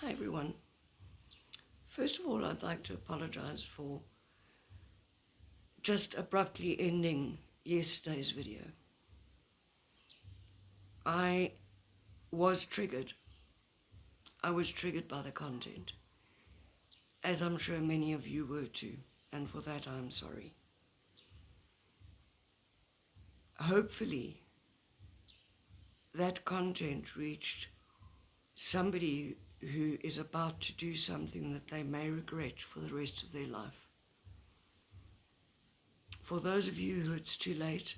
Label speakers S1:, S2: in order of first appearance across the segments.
S1: Hi everyone. First of all, I'd like to apologize for just abruptly ending yesterday's video. I was triggered. I was triggered by the content, as I'm sure many of you were too, and for that I'm sorry. Hopefully, that content reached somebody who is about to do something that they may regret for the rest of their life. For those of you who it's too late,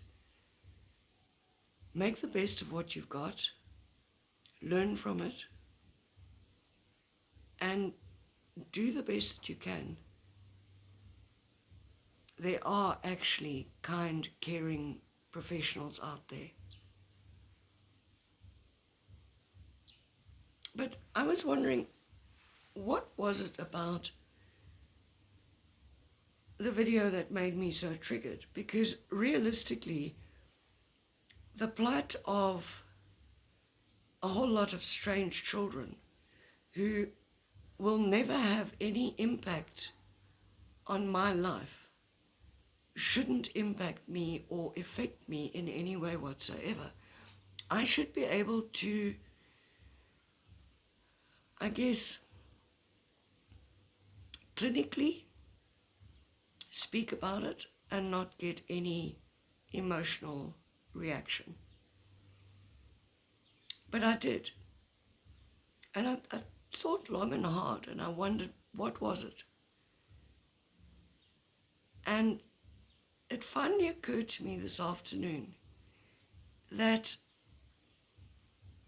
S1: make the best of what you've got, learn from it, and do the best that you can. There are actually kind, caring professionals out there. But I was wondering, what was it about the video that made me so triggered? Because realistically, the plight of a whole lot of strange children who will never have any impact on my life shouldn't impact me or affect me in any way whatsoever. I should be able to, I guess, clinically speak about it and not get any emotional reaction. But I did. And I thought long and hard, and I wondered, what was it? And it finally occurred to me this afternoon that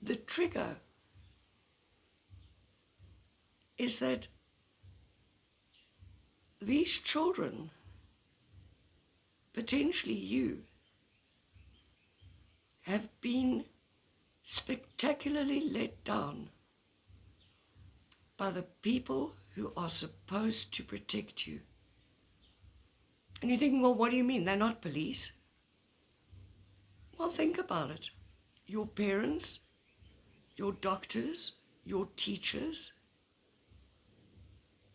S1: the trigger is that these children, potentially you, have been spectacularly let down by the people who are supposed to protect you. And you're thinking, well, what do you mean? They're not police. Well, think about it. Your parents, your doctors, your teachers,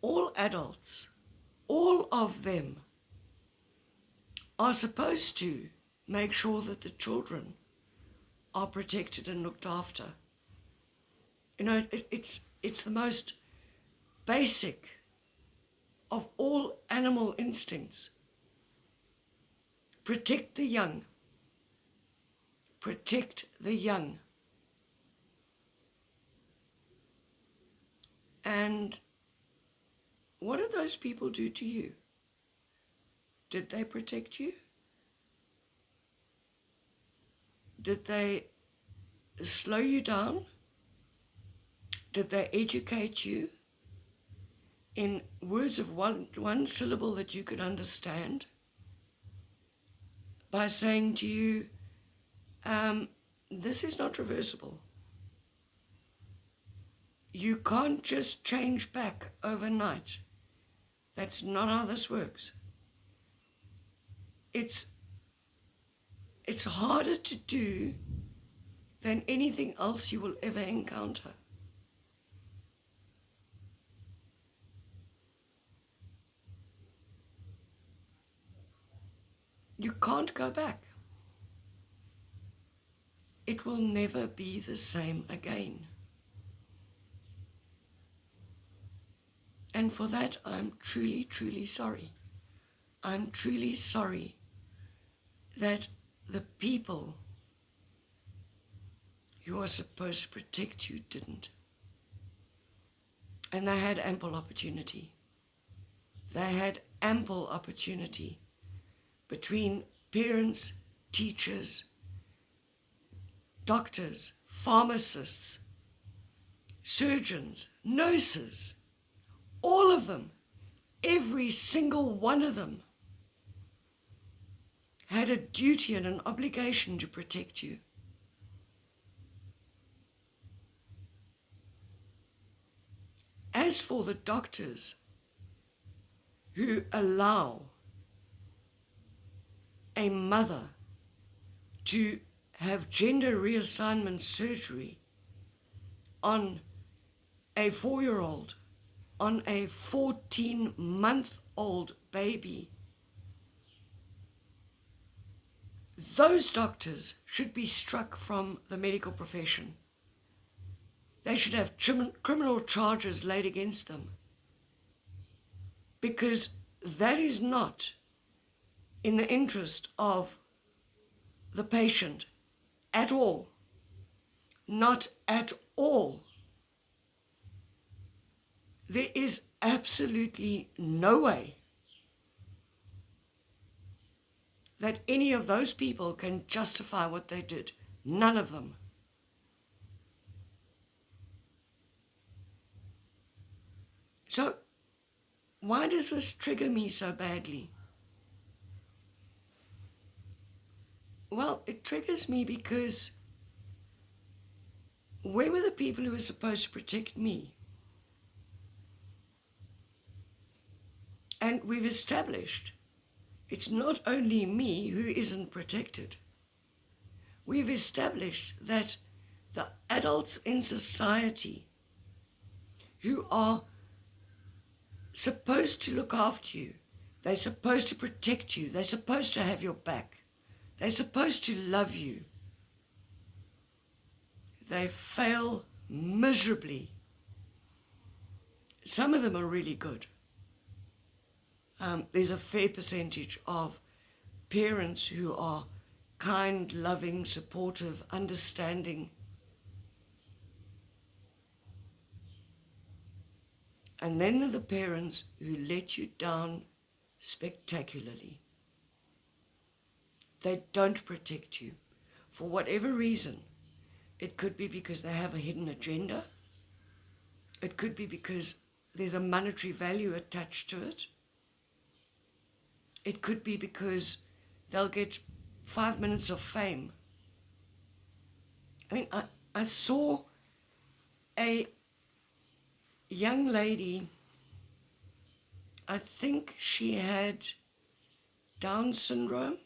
S1: all adults, all of them are supposed to make sure that the children are protected and looked after. You know, it's the most basic of all animal instincts. Protect the young. Protect the young. And what did those people do to you? Did they protect you? Did they slow you down? Did they educate you in words of one syllable that you could understand? By saying to you, this is not reversible. You can't just change back overnight. That's not how this works. It's harder to do than anything else you will ever encounter. You can't go back. It will never be the same again. And for that, I'm truly, truly sorry. I'm truly sorry that the people who are supposed to protect you didn't. And they had ample opportunity. They had ample opportunity between parents, teachers, doctors, pharmacists, surgeons, nurses, all of them, every single one of them had a duty and an obligation to protect you. As for the doctors who allow a mother to have gender reassignment surgery on a 4-year-old on a 14-month-old baby, those doctors should be struck from the medical profession. They should have criminal charges laid against them, because that is not in the interest of the patient at all. Not at all. There is absolutely no way that any of those people can justify what they did. None of them. So, why does this trigger me so badly? Well, it triggers me because where were the people who were supposed to protect me? And we've established it's not only me who isn't protected. We've established that the adults in society who are supposed to look after you, they're supposed to protect you, they're supposed to have your back, they're supposed to love you, they fail miserably. Some of them are really good. There's a fair percentage of parents who are kind, loving, supportive, understanding. And then there are the parents who let you down spectacularly. They don't protect you. For whatever reason, it could be because they have a hidden agenda. It could be because there's a monetary value attached to it. It could be because they'll get 5 minutes of fame. I mean, I saw a young lady, I think she had Down syndrome,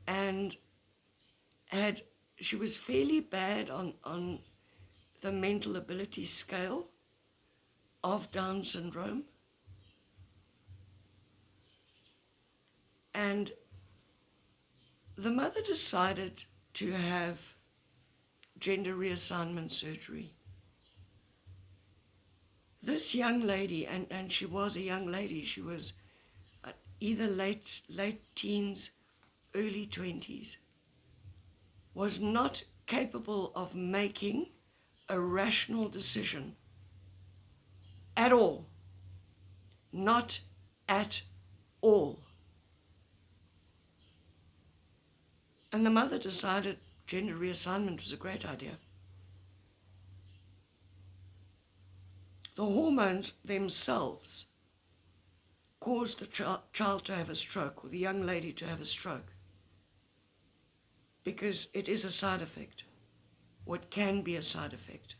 S1: and she was fairly bad on the mental ability scale of Down syndrome. And the mother decided to have gender reassignment surgery. This young lady, and she was a young lady, she was either late teens, early 20s, was not capable of making a rational decision at all. Not at all. And the mother decided gender reassignment was a great idea. The hormones themselves caused the child to have a stroke, or the young lady to have a stroke, because it is a side effect, or it can be a side effect.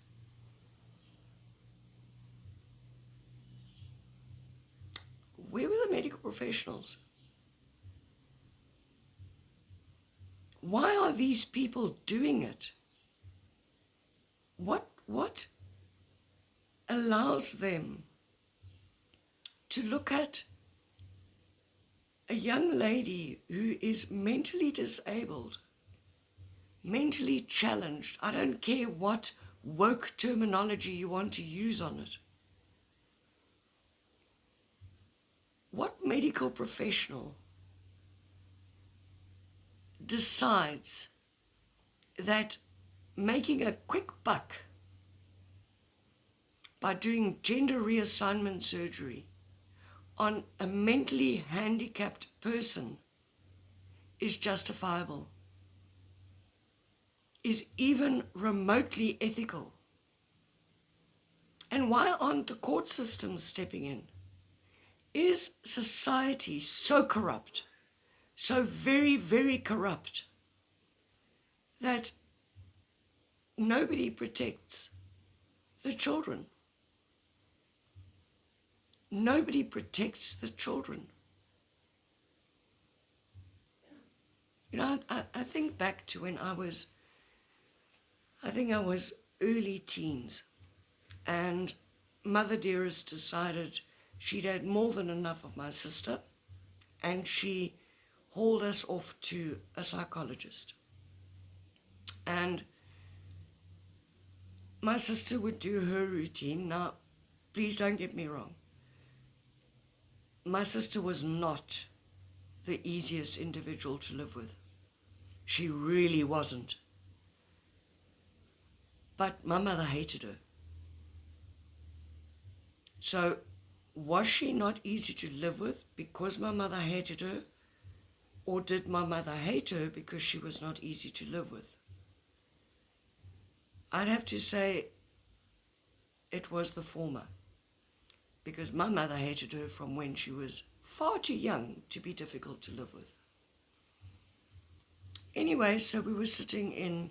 S1: Where were the medical professionals? Why are these people doing it? What allows them to look at a young lady who is mentally disabled, mentally challenged? I don't care what woke terminology you want to use on it. What medical professional decides that making a quick buck by doing gender reassignment surgery on a mentally handicapped person is justifiable, is even remotely ethical? And why aren't the court systems stepping in? Is society so corrupt, so very, very corrupt, that nobody protects the children? Nobody protects the children. You know, I think back to when I think I was early teens, And Mother Dearest decided she'd had more than enough of my sister, and she hauled us off to a psychologist. And my sister would do her routine. Now, please don't get me wrong. My sister was not the easiest individual to live with. She really wasn't. But my mother hated her. So, was she not easy to live with because my mother hated her? Or did my mother hate her because she was not easy to live with? I'd have to say it was the former, because my mother hated her from when she was far too young to be difficult to live with. Anyway, so we were sitting in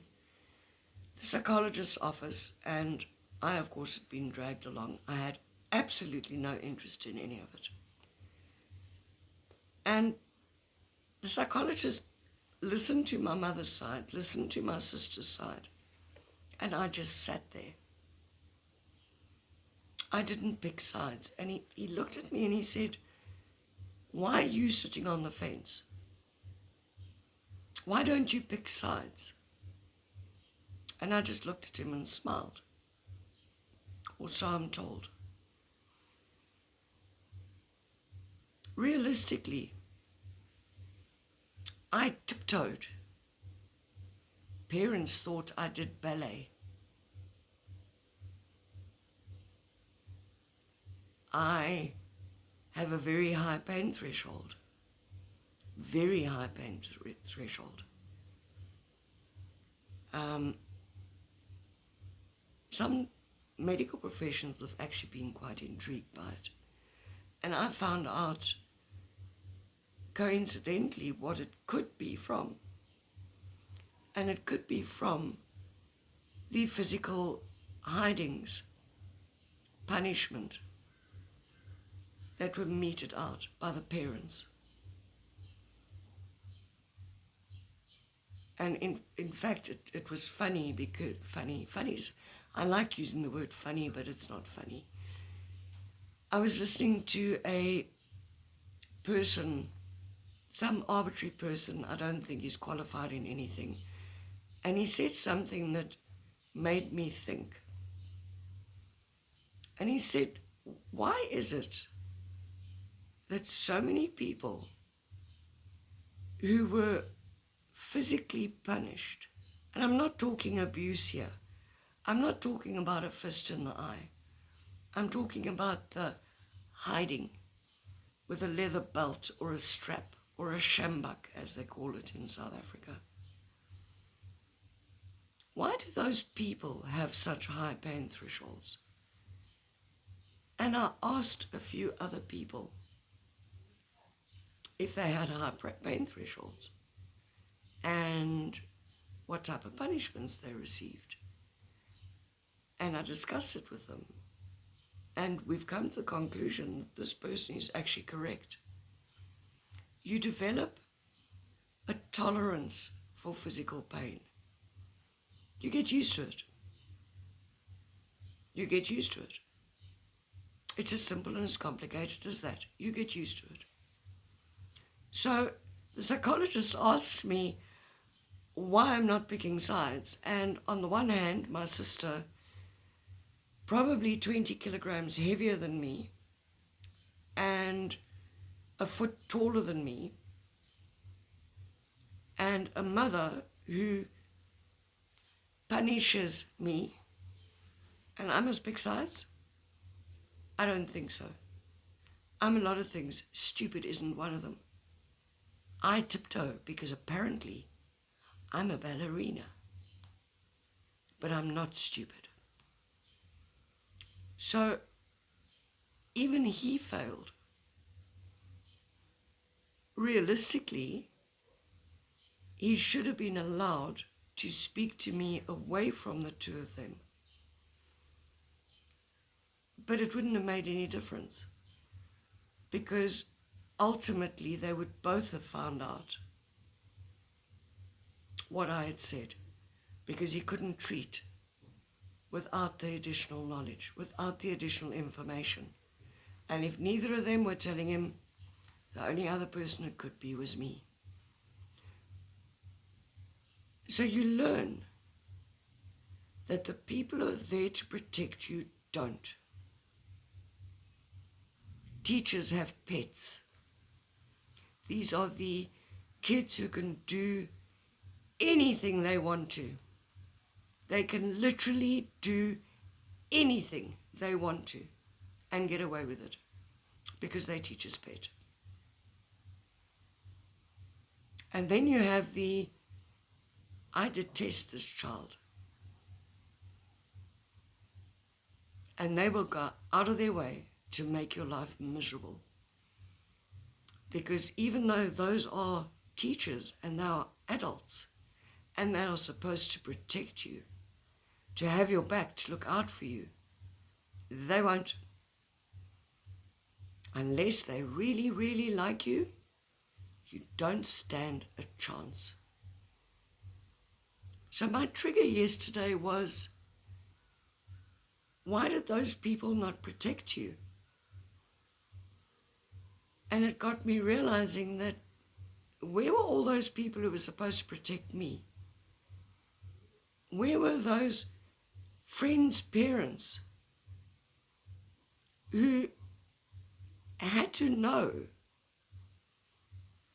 S1: the psychologist's office, and I, of course, had been dragged along. I had absolutely no interest in any of it. And the psychologist listened to my mother's side, listened to my sister's side, and I just sat there. I didn't pick sides. And he looked at me and he said, "Why are you sitting on the fence? Why don't you pick sides?" And I just looked at him and smiled. Or so I'm told. Realistically, I tiptoed. Parents thought I did ballet. I have a very high pain threshold. Very high pain threshold. Some medical professionals have actually been quite intrigued by it. And I found out, coincidentally, what it could be from. And it could be from the physical hidings, punishment that were meted out by the parents. And in fact, it was funny because, funnies, I like using the word funny, but it's not funny. I was listening to a person, some arbitrary person, I don't think he's qualified in anything, and he said something that made me think. And he said, why is it that so many people who were physically punished, and I'm not talking abuse here, I'm not talking about a fist in the eye, I'm talking about the hiding with a leather belt or a strap or a sjambak, as they call it in South Africa. Why do those people have such high pain thresholds? And I asked a few other people if they had high pain thresholds and what type of punishments they received. And I discussed it with them. And we've come to the conclusion that this person is actually correct. You develop a tolerance for physical pain. You get used to it. You get used to it. It's as simple and as complicated as that. You get used to it. So the psychologist asked me why I'm not picking sides. And on the one hand, my sister, probably 20 kilograms heavier than me and a foot taller than me, and a mother who punishes me, and I must pick sides? I don't think so. I'm a lot of things. Stupid isn't one of them. I tiptoe because apparently I'm a ballerina, but I'm not stupid. So even he failed. Realistically, he should have been allowed to speak to me away from the two of them. But it wouldn't have made any difference, because ultimately they would both have found out what I had said, because he couldn't treat without the additional knowledge, without the additional information. And if neither of them were telling him, the only other person it could be was me. So you learn that the people who are there to protect you don't. Teachers have pets. These are the kids who can do anything they want to. They can literally do anything they want to and get away with it because they teacher's pet. And then you have the, I detest this child. And they will go out of their way to make your life miserable. Because even though those are teachers and they are adults and they are supposed to protect you, to have your back, to look out for you, they won't. Unless they really, really like you, you don't stand a chance. So my trigger yesterday was, why did those people not protect you? And it got me realizing that where were all those people who were supposed to protect me? Where were those friends' parents who had to know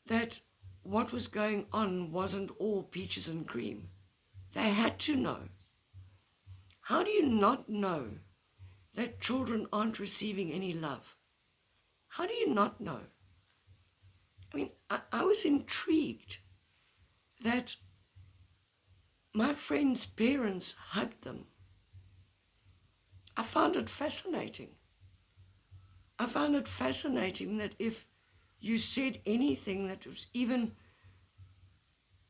S1: that what was going on wasn't all peaches and cream? They had to know. How do you not know that children aren't receiving any love? How do you not know? I mean, I was intrigued that my friends' parents hugged them. I found it fascinating. I found it fascinating that if you said anything that was even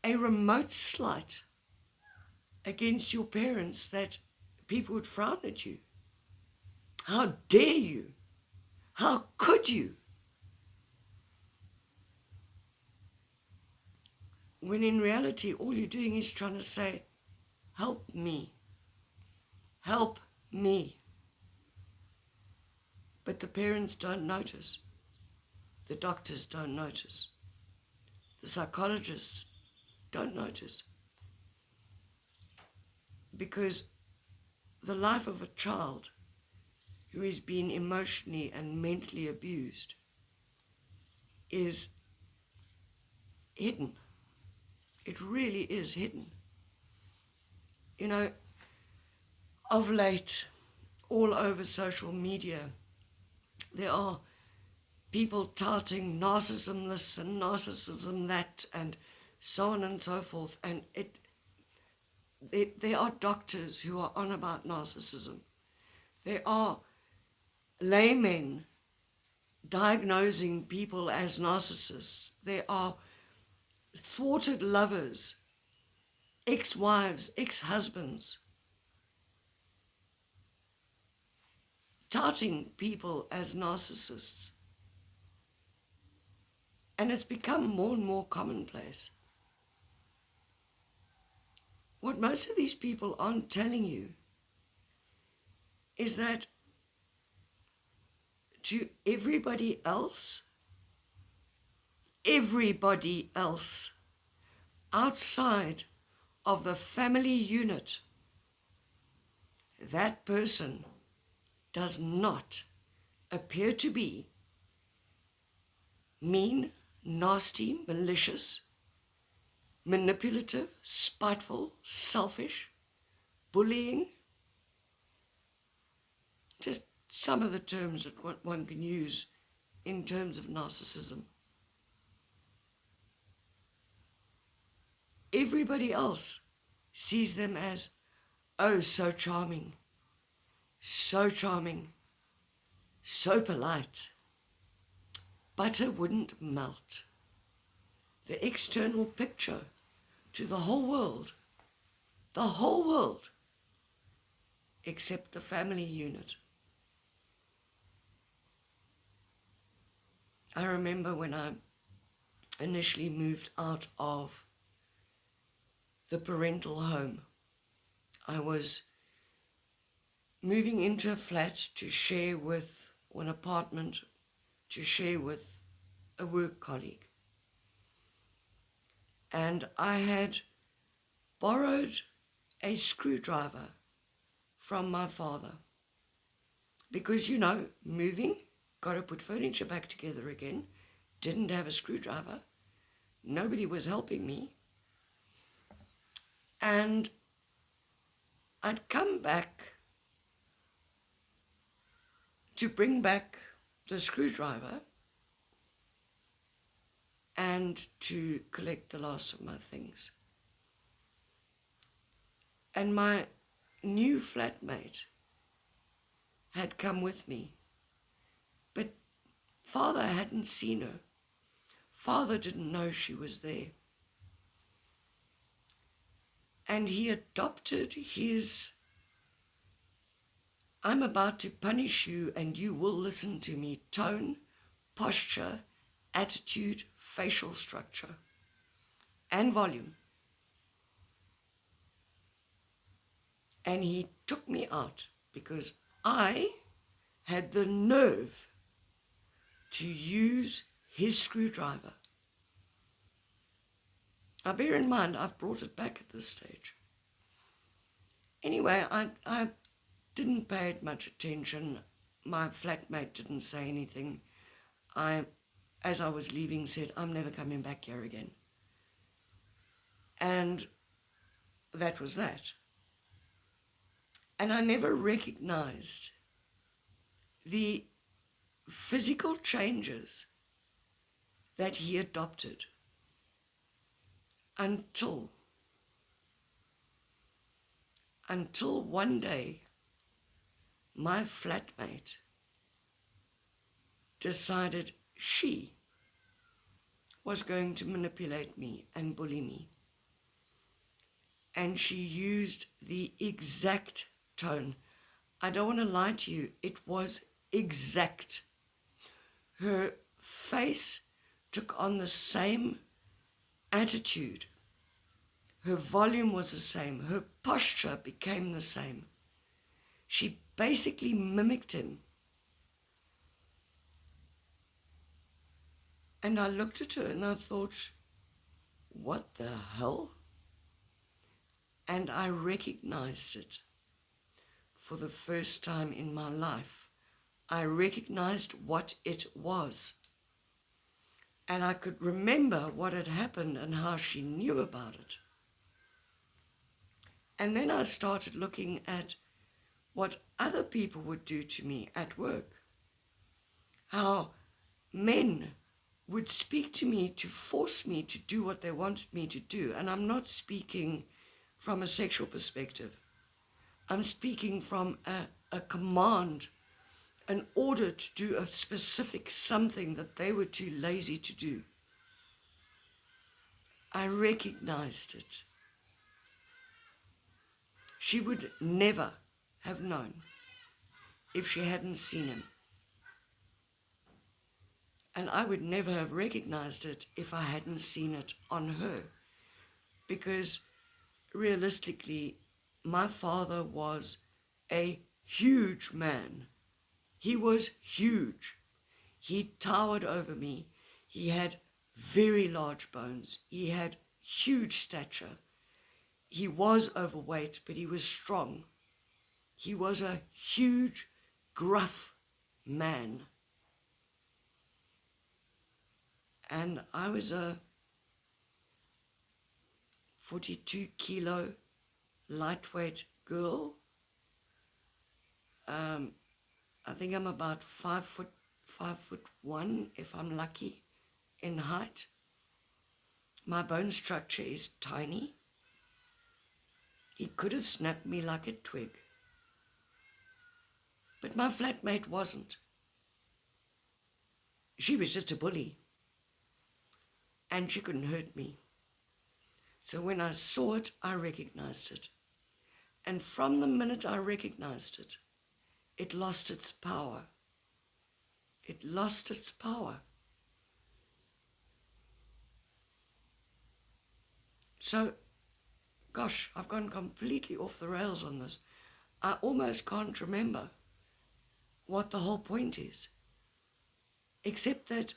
S1: a remote slight against your parents, that people would frown at you. How dare you? How could you? When in reality, all you're doing is trying to say, help me. Help me. But the parents don't notice. The doctors don't notice. The psychologists don't notice. Because the life of a child who has been emotionally and mentally abused is hidden. It really is hidden. You know, of late, all over social media, there are people touting narcissism this and narcissism that and so on and so forth. And there are doctors who are on about narcissism. There are laymen diagnosing people as narcissists. There are thwarted lovers, ex-wives, ex-husbands, touting people as narcissists. And it's become more and more commonplace. What most of these people aren't telling you is that to everybody else outside of the family unit, that person does not appear to be mean, nasty, malicious, manipulative, spiteful, selfish, bullying. Just some of the terms that one can use in terms of narcissism. Everybody else sees them as, oh, so charming, so polite. Butter wouldn't melt. The external picture to the whole world, except the family unit. I remember when I initially moved out of the parental home, I was moving into a flat to share with, or an apartment to share with a work colleague. And I had borrowed a screwdriver from my father because, moving, got to put furniture back together again, didn't have a screwdriver, nobody was helping me, and I'd come back to bring back the screwdriver and to collect the last of my things. And my new flatmate had come with me, but Father hadn't seen her. Father didn't know she was there. And he adopted his, I'm about to punish you and you will listen to me, tone, posture, attitude, facial structure, and volume. And he took me out because I had the nerve to use his screwdriver. Now bear in mind, I've brought it back at this stage. Anyway, I didn't pay it much attention. My flatmate didn't say anything. As I was leaving, said, I'm never coming back here again. And that was that. And I never recognized the physical changes that he adopted until one day my flatmate decided she was going to manipulate me and bully me. And she used the exact tone. I don't want to lie to you, it was exact. Her face took on the same attitude. Her volume was the same. Her posture became the same. She basically mimicked him. And I looked at her and I thought, what the hell? And I recognized it for the first time in my life. I recognized what it was. And I could remember what had happened and how she knew about it. And then I started looking at what other people would do to me at work. How men would speak to me to force me to do what they wanted me to do. And I'm not speaking from a sexual perspective. I'm speaking from a command, an order to do a specific something that they were too lazy to do. I recognized it. She would never have known if she hadn't seen him. And I would never have recognized it if I hadn't seen it on her. Because realistically, my father was a huge man. He was huge. He towered over me. He had very large bones. He had huge stature. He was overweight, but he was strong. He was a huge, gruff man. And I was a 42-kilo lightweight girl. I think I'm about 5'1" if I'm lucky in height. My bone structure is tiny. He could have snapped me like a twig. But my flatmate wasn't. She was just a bully. And she couldn't hurt me. So when I saw it, I recognized it. And from the minute I recognized it, it lost its power. It lost its power. So, gosh, I've gone completely off the rails on this. I almost can't remember what the whole point is, except that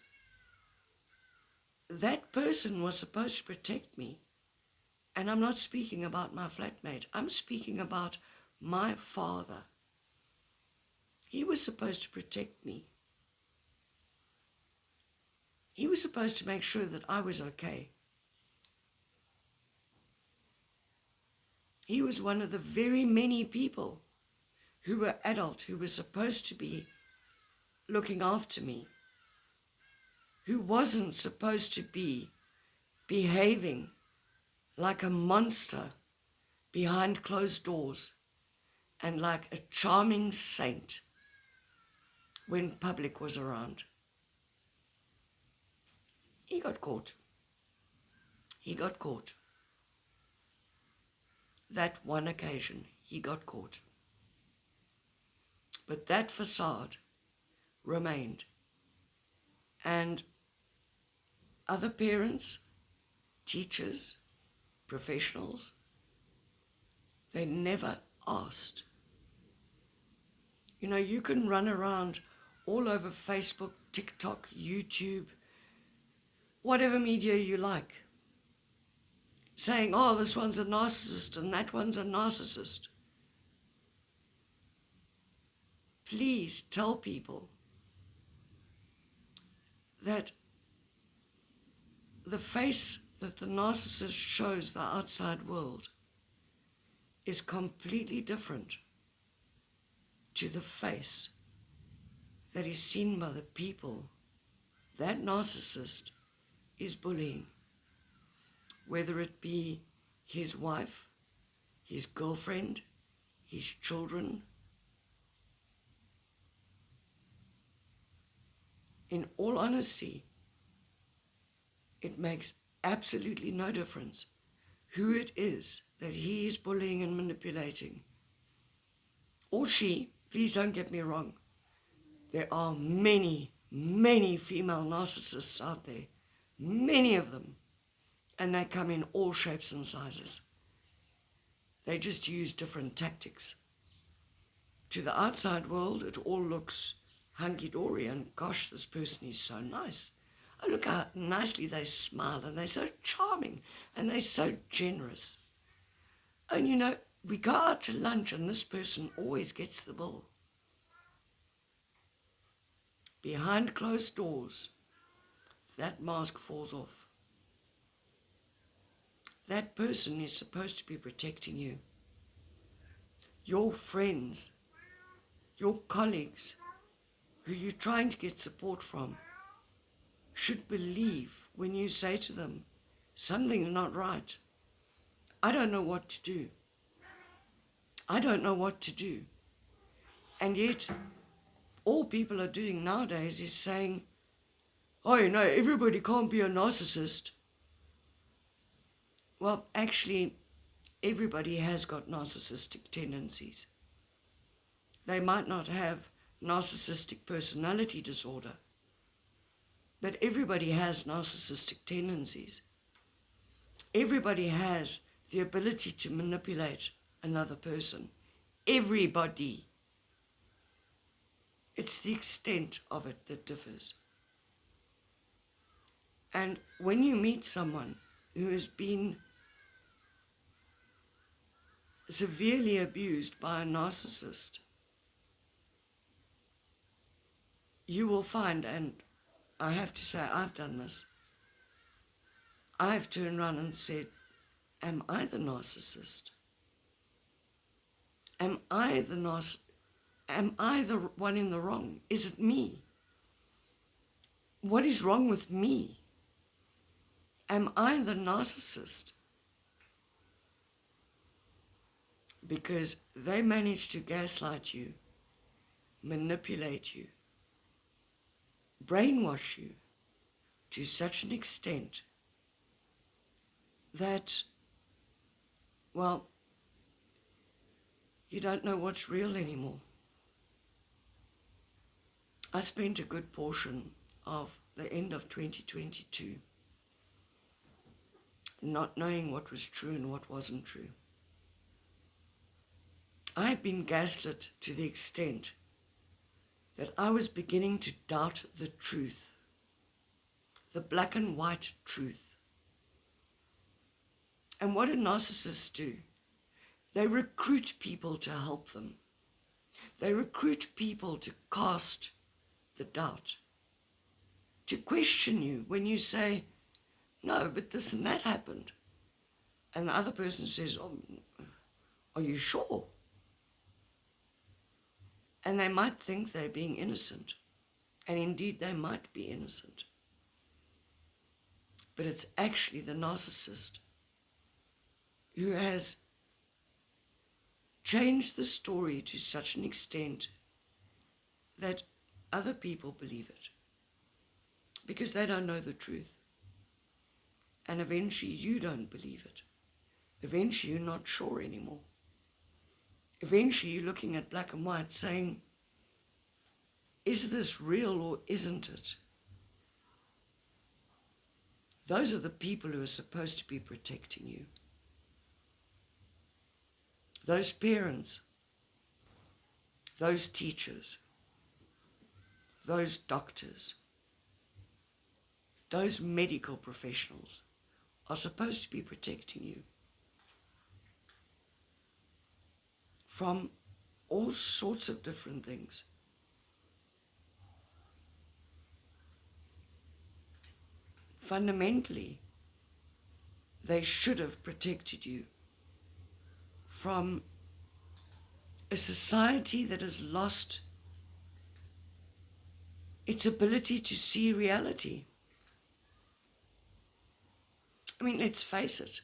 S1: that person was supposed to protect me. And I'm not speaking about my flatmate. I'm speaking about my father. He was supposed to protect me. He was supposed to make sure that I was okay. He was one of the very many people who were adult, who were supposed to be looking after me, who wasn't supposed to be behaving like a monster behind closed doors and like a charming saint when public was around. He got caught. He got caught. That one occasion, he got caught. But that facade remained. And other parents, teachers, professionals, they never asked. You know, you can run around all over Facebook, TikTok, YouTube, whatever media you like, saying, oh, this one's a narcissist and that one's a narcissist. Please tell people that the face that the narcissist shows the outside world is completely different to the face that is seen by the people that narcissist is bullying, whether it be his wife, his girlfriend, his children. In all honesty, it makes absolutely no difference who it is that he is bullying and manipulating. Or she, please don't get me wrong. There are many, many female narcissists out there, many of them, and they come in all shapes and sizes. They just use different tactics. To the outside world, it all looks hunky-dory and gosh, this person is so nice. Oh, look how nicely they smile and they're so charming and they're so generous. And you know, we go out to lunch and this person always gets the bill. Behind closed doors, that mask falls off. That person is supposed to be protecting you. Your friends, your colleagues, who you're trying to get support from, should believe when you say to them, something's not right. I don't know what to do. I don't know what to do. And yet, all people are doing nowadays is saying, oh, you know, everybody can't be a narcissist. Well, actually, everybody has got narcissistic tendencies. They might not have narcissistic personality disorder, but everybody has narcissistic tendencies. Everybody has the ability to manipulate another person. Everybody. It's the extent of it that differs. And when you meet someone who has been severely abused by a narcissist, you will find, and I have to say I've done this, I've turned around and said, am I the narcissist? Am I the one in the wrong? Is it me? What is wrong with me? Am I the narcissist? Because they manage to gaslight you, manipulate you, brainwash you to such an extent that, well, you don't know what's real anymore. I spent a good portion of the end of 2022 not knowing what was true and what wasn't true. I had been gaslit to the extent that I was beginning to doubt the truth, the black and white truth. And what do narcissists do? They recruit people to help them. They recruit people to cast the doubt, to question you when you say, no, but this and that happened. And the other person says, oh, are you sure? And they might think they're being innocent. And indeed, they might be innocent. But it's actually the narcissist who has changed the story to such an extent that other people believe it because they don't know the truth. And eventually you don't believe it. Eventually you're not sure anymore. Eventually you're looking at black and white saying, is this real or isn't it? Those are the people who are supposed to be protecting you. Those parents, those teachers, those doctors, those medical professionals are supposed to be protecting you from all sorts of different things. Fundamentally, they should have protected you from a society that has lost its ability to see reality. I mean, let's face it.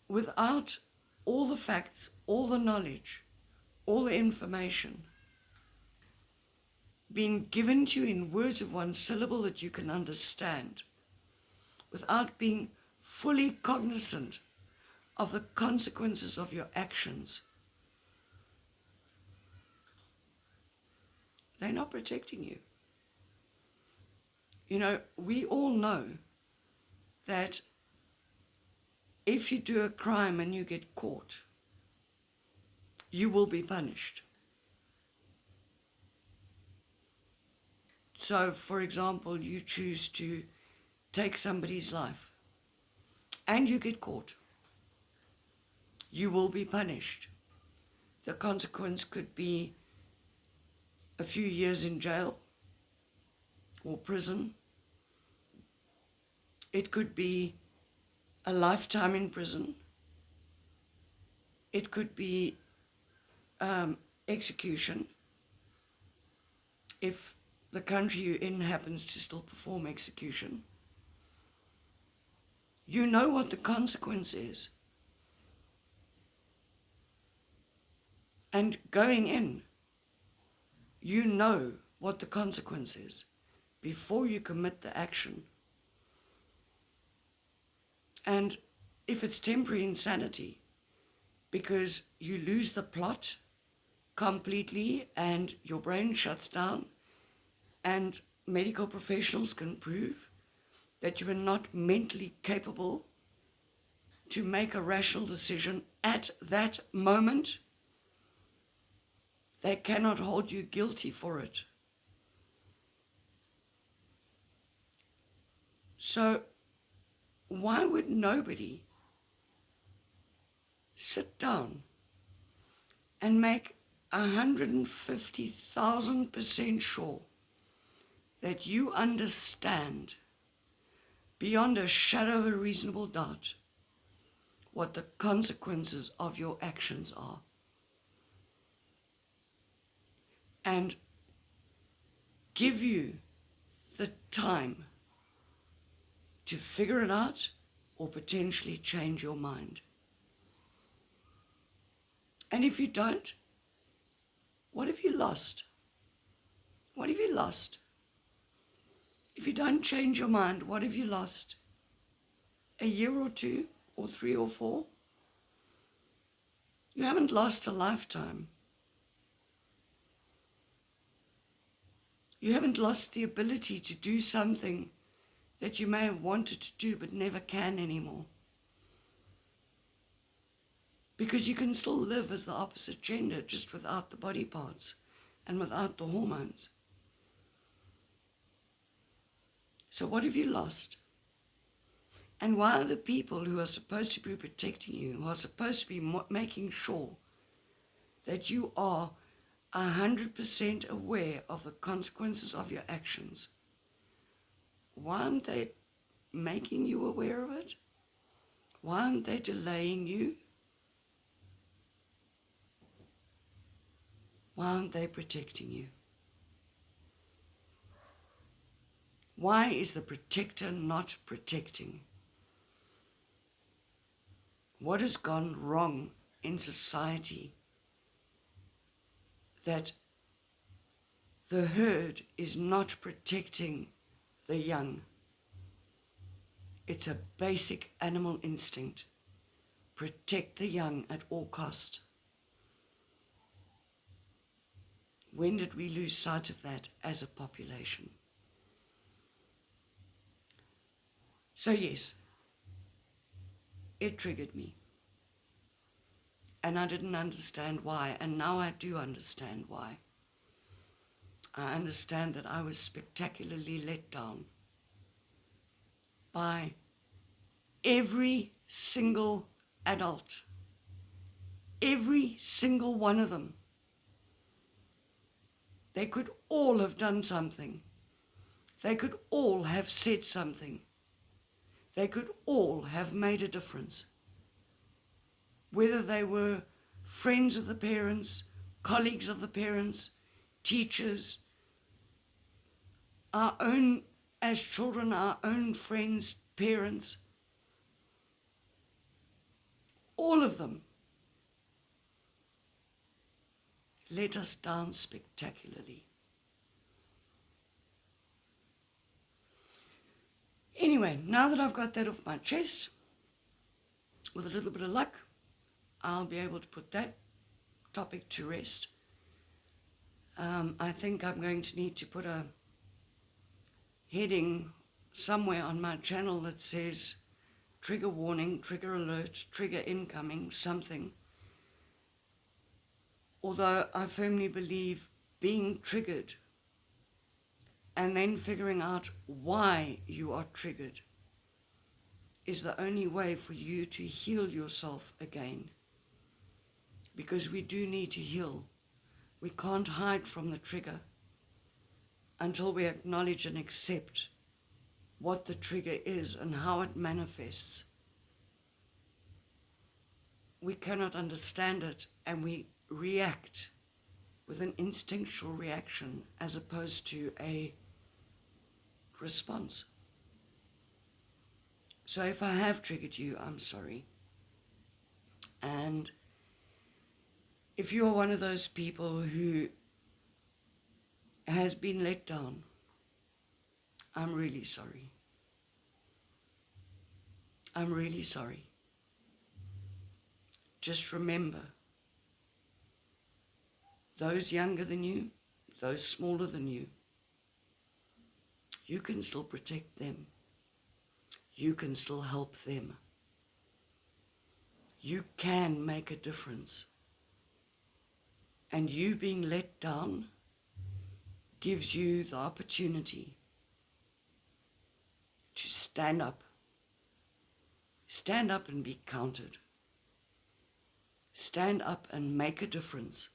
S1: Without all the facts, all the knowledge, all the information being given to you in words of one syllable that you can understand, without being fully cognizant of the consequences of your actions, they're not protecting you. You know, we all know that if you do a crime and you get caught, you will be punished. So, for example, you choose to take somebody's life and you get caught. You will be punished. The consequence could be a few years in jail or prison. It could be a lifetime in prison. It could be execution if the country you're in happens to still perform execution. You know what the consequence is. And going in, you know what the consequence is before you commit the action. And if it's temporary insanity, because you lose the plot completely and your brain shuts down, and medical professionals can prove that you are not mentally capable to make a rational decision at that moment, they cannot hold you guilty for it. So why would nobody sit down and make 150,000% sure that you understand beyond a shadow of a reasonable doubt what the consequences of your actions are, and give you the time to figure it out or potentially change your mind? And if you don't, what have you lost? What have you lost? If you don't change your mind, what have you lost? A year or two, or 3 or 4? You haven't lost a lifetime. You haven't lost the ability to do something that you may have wanted to do but never can anymore. Because you can still live as the opposite gender, just without the body parts and without the hormones. So what have you lost? And why are the people who are supposed to be protecting you, who are supposed to be making sure that you are 100% aware of the consequences of your actions, why aren't they making you aware of it? Why aren't they delaying you? Why aren't they protecting you? Why is the protector not protecting? What has gone wrong in society that the herd is not protecting the young? It's a basic animal instinct. Protect the young at all cost. When did we lose sight of that as a population? So yes, it triggered me. And I didn't understand why, and now I do understand why. I understand that I was spectacularly let down by every single adult, every single one of them. They could all have done something. They could all have said something. They could all have made a difference. Whether they were friends of the parents, colleagues of the parents, teachers, our own, as children, our own friends, parents, all of them let us down spectacularly. Anyway, now that I've got that off my chest, with a little bit of luck, I'll be able to put that topic to rest. I think I'm going to need to put a heading somewhere on my channel that says trigger warning, trigger alert, trigger incoming, something. Although I firmly believe being triggered and then figuring out why you are triggered is the only way for you to heal yourself again. Because we do need to heal. We can't hide from the trigger until we acknowledge and accept what the trigger is and how it manifests. We cannot understand it, and we react with an instinctual reaction as opposed to a response. So if I have triggered you, I'm sorry. And if you're one of those people who has been let down, I'm really sorry. I'm really sorry. Just remember, those younger than you, those smaller than you, you can still protect them. You can still help them. You can make a difference. And you being let down gives you the opportunity to stand up. Stand up and be counted. Stand up and make a difference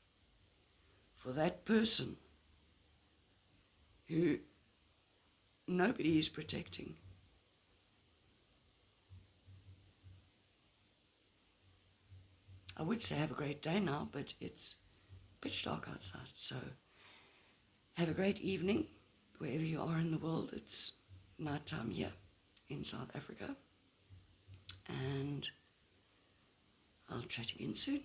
S1: for that person who nobody is protecting. I would say have a great day now, but it's pitch dark outside. So have a great evening wherever you are in the world. It's night time here in South Africa. And I'll chat again soon.